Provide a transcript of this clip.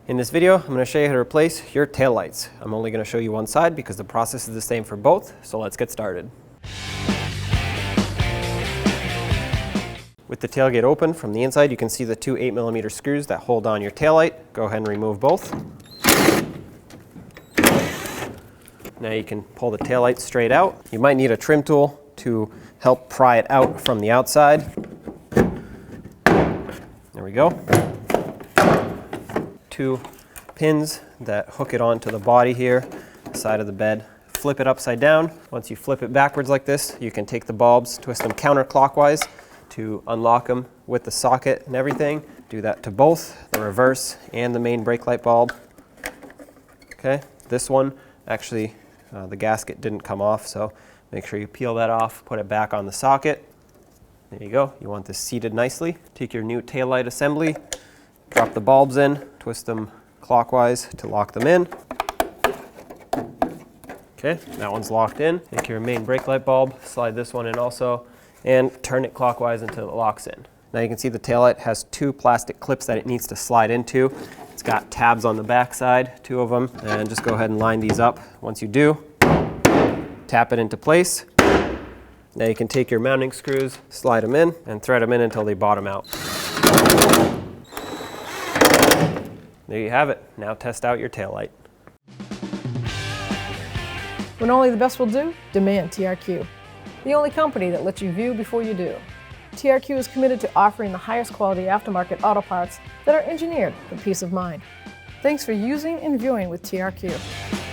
In this video, I'm going to show you how to replace your tail lights. I'm only going to show you one side because the process is the same for both, so let's get started. With the tailgate open from the inside, you can see the two 8mm screws that hold on your taillight. Go ahead and remove both. Now you can pull the taillight straight out. You might need a trim tool to help pry it out from the outside. There we go. Two pins that hook it onto the body here, side of the bed. Flip it upside down. Once you flip it backwards like this, you can take the bulbs, twist them counterclockwise to unlock them with the socket and everything. Do that to both the reverse and the main brake light bulb. Okay, this one actually the gasket didn't come off, so make sure you peel that off, put it back on the socket. There you go. You want this seated nicely. Take your new taillight assembly, drop the bulbs in, twist them clockwise to lock them in. Okay, that one's locked in. Take your main brake light bulb, slide this one in also, and turn it clockwise until it locks in. Now you can see the taillight has two plastic clips that it needs to slide into. It's got tabs on the back side, two of them, and just go ahead and line these up. Once you do, tap it into place. Now you can take your mounting screws, slide them in, and thread them in until they bottom out. There you have it. Now test out your taillight. When only the best will do, demand TRQ. The only company that lets you view before you do. TRQ is committed to offering the highest quality aftermarket auto parts that are engineered for peace of mind. Thanks for using and viewing with TRQ.